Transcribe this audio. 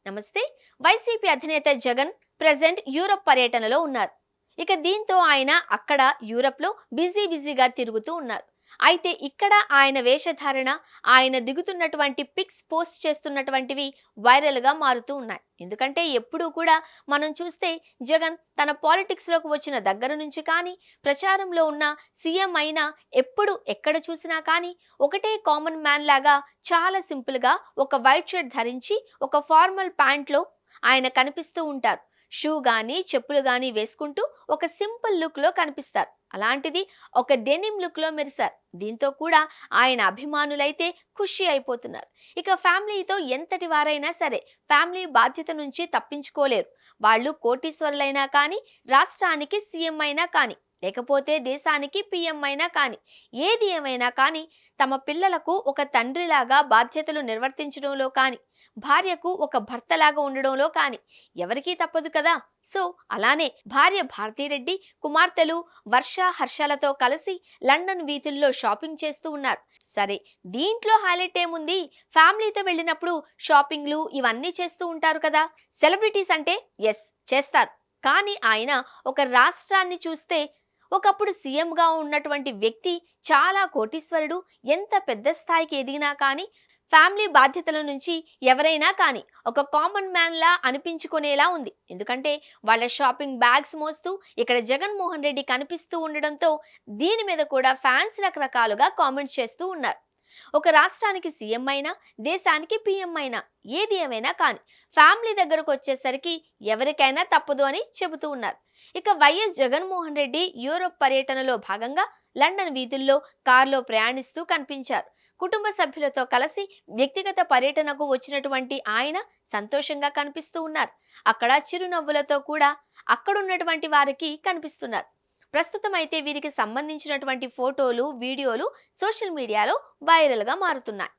నమస్తే. వైసీపీ అధినేత Jagan present Europe పర్యటనలో ఉన్నారు. ఇక దీంతో ఆయన అక్కడ యూరప్లో బిజీగా తిరుగుతూ ఉన్నారు. అయితే ఇక్కడ ఆయన వేషధారణ, ఆయన దిగుతున్నటువంటి పిక్స్ పోస్ట్ చేస్తున్నటువంటివి వైరల్గా మారుతూ ఉన్నాయి. ఎందుకంటే ఎప్పుడూ కూడా మనం చూస్తే జగన్ తన పాలిటిక్స్లోకి వచ్చిన దగ్గర నుంచి కానీ, ప్రచారంలో ఉన్న సీఎం అయినా ఎప్పుడు ఎక్కడ చూసినా కానీ ఒకటే కామన్ మ్యాన్ లాగా చాలా సింపుల్గా ఒక వైట్ షర్ట్ ధరించి ఒక ఫార్మల్ ప్యాంట్లో ఆయన కనిపిస్తూ ఉంటారు. షూ గానీ చెప్పులు గానీ వేసుకుంటూ ఒక సింపుల్ లుక్లో కనిపిస్తారు. అలాంటిది ఒక డెనిమ్ లుక్లో మెరిశారు. దీంతో కూడా ఆయన అభిమానులైతే ఖుషి అయిపోతున్నారు. ఇక ఫ్యామిలీతో ఎంతటి వారైనా సరే ఫ్యామిలీ బాధ్యత నుంచి తప్పించుకోలేరు. వాళ్ళు కోటీశ్వరులైనా కానీ, రాష్ట్రానికి సీఎం అయినా కానీ, లేకపోతే దేశానికి పీఎం అయినా కానీ, ఏది ఏమైనా కానీ తమ పిల్లలకు ఒక తండ్రిలాగా బాధ్యతలు నిర్వర్తించడంలో కానీ, భార్యకు ఒక భర్తలాగా ఉండడంలో కానీ ఎవరికీ తప్పదు కదా. సో అలానే భార్య భారతీరెడ్డి కుమార్తెలు వర్ష హర్షలతో కలిసి లండన్ వీధుల్లో షాపింగ్ చేస్తూ ఉన్నారు. సరే, దీంట్లో హైలైట్ ఏముంది? ఫ్యామిలీతో వెళ్ళినప్పుడు షాపింగ్లు ఇవన్నీ చేస్తూ ఉంటారు కదా. సెలబ్రిటీస్ అంటే ఎస్ చేస్తారు. కానీ ఆయన ఒక రాష్ట్రాన్ని చూస్తే ఒకప్పుడు సీఎంగా ఉన్నటువంటి వ్యక్తి చాలా కోటీశ్వరుడు, ఎంత పెద్ద స్థాయికి ఎదిగినా కానీ ఫ్యామిలీ బాధ్యతల నుంచి ఎవరైనా కానీ ఒక కామన్ మ్యాన్ లా అనిపించుకునేలా ఉంది. ఎందుకంటే వాళ్ళ షాపింగ్ బ్యాగ్స్ మోస్తూ ఇక్కడ జగన్మోహన్ రెడ్డి కనిపిస్తూ ఉండడంతో దీని మీద కూడా ఫ్యాన్స్ రకరకాలుగా కామెంట్స్ చేస్తూ ఉన్నారు. ఒక రాష్ట్రానికి సీఎం అయినా, దేశానికి పీఎం అయినా, ఏది ఏమైనా కానీ ఫ్యామిలీ దగ్గరకు వచ్చేసరికి ఎవరికైనా తప్పదు అని చెబుతూ ఉన్నారు. ఇక వైఎస్ జగన్మోహన్ రెడ్డి యూరోప్ పర్యటనలో భాగంగా లండన్ వీధుల్లో కారులో ప్రయాణిస్తూ కనిపించారు. కుటుంబ సభ్యులతో కలిసి వ్యక్తిగత పర్యటనకు వచ్చినటువంటి ఆయన సంతోషంగా కనిపిస్తూ ఉన్నారు. అక్కడ చిరునవ్వులతో కూడా అక్కడున్నటువంటి వారికి కనిపిస్తున్నారు. ప్రస్తుతం అయితే వీరికి సంబంధించినటువంటి ఫోటోలు, వీడియోలు సోషల్ మీడియాలో వైరల్గా మారుతున్నాయి.